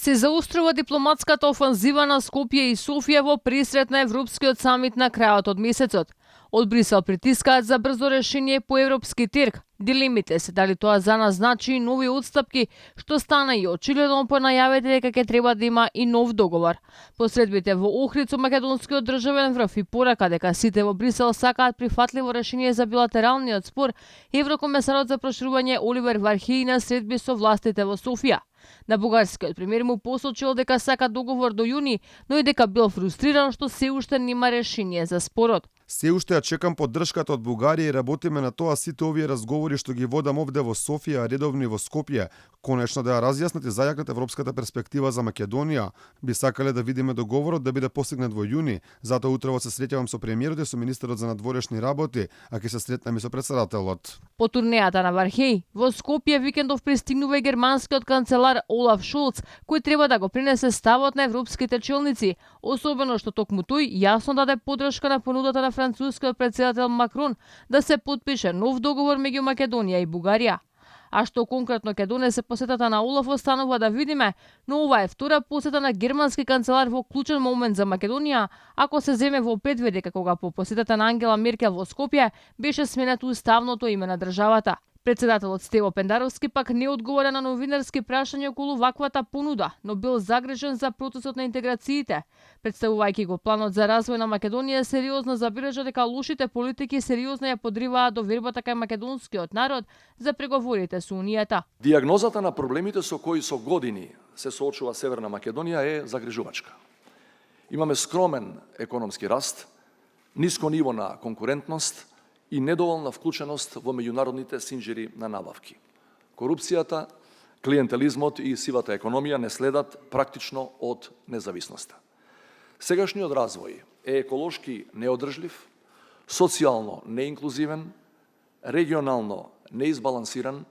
Се заострува дипломатската офанзива на Скопје и Софија во пресрет на Европскиот самит на крајот од месецот. Од Брисел притискаат за брзо решение по европски тирг. Дилемите се дали тоа за нас значи нови отстапки, што стана и очигледно по најавите дека ќе треба да има и нов договор. Посредбите во Охрид со македонскиот државен врв и порака дека сите во Брисел сакаат прифатливо решение за билатералниот спор, еврокомесарот за проширување Оливер Вархеј на средби со властите во Софија. На бугарскиот премиер му посочил дека сака договор до јуни, но и дека бил фрустриран што се уште нема решение за спорот. Се уште ја чекам поддршката од Бугарија и работиме на тоа сите овие разговори што ги водам овде во Софија, редовни во Скопје, конечно да ја разјаснат и зајакнат европската перспектива за Македонија. Би сакале да видиме договорот да биде постигнат во јуни, затоа утрово се среќавам со премиерот и со министерот за надворешни работи, а ќе се сретнам и со претседателот. По турнејата на Вархеј, во Скопје викендов пристигнува и германскиот канцелар Олаф Шолц, кој треба да го принесе ставот на европските челници, особено што токму тој јасно даде поддршка на понудата на францускиот претседател Макрон да се потпише нов договор меѓу Македонија и Бугарија. А што конкретно ќе донесе посетата на Олаф останува да видиме, но ова е втора посета на германски канцелар во клучен момент за Македонија, ако се земе во предвид дека кога по посетата на Ангела Меркел во Скопје беше сменето уставното име на државата. Председателот Стево Пендаровски пак не одговора на новинарски прашања околу ваквата понуда, но бил загрижен за процесот на интеграциите. Представувајќи го планот за развој на Македонија, сериозно забележа дека лошите политики сериозно ја подриваат довербата кај македонскиот народ за преговорите со Унијата. Дијагнозата на проблемите со кои со години се соочува Северна Македонија е загрижувачка. Имаме скромен економски раст, ниско ниво на конкурентност и недоволна вклученост во меѓународните синџири на набавки. Корупцијата, клиентелизмот и сивата економија не следат практично од независноста. Сегашниот развој е еколошки неодржлив, социјално неинклузивен, регионално неизбалансиран,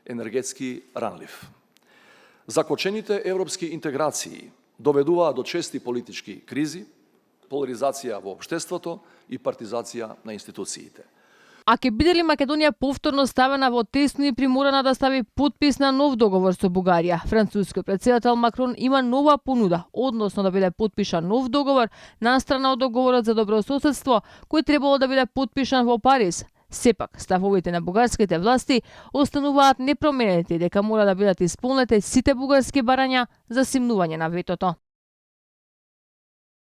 енергетски ранлив. Закочените европски интеграции доведуваа до чести политички кризи, поларизација во општеството и партизација на институциите. А ќе биде ли Македонија повторно ставена во тесно и приморана да стави подпис на нов договор со Бугарија? Францускиот претседател Макрон има нова понуда, односно да биде подпишан нов договор настрана од договорот за добрососедство, кој требало да биде подпишан во Париз. Сепак, ставовите на бугарските власти остануваат непроменети дека мора да бидат исполнети сите бугарски барања за симнување на ветото.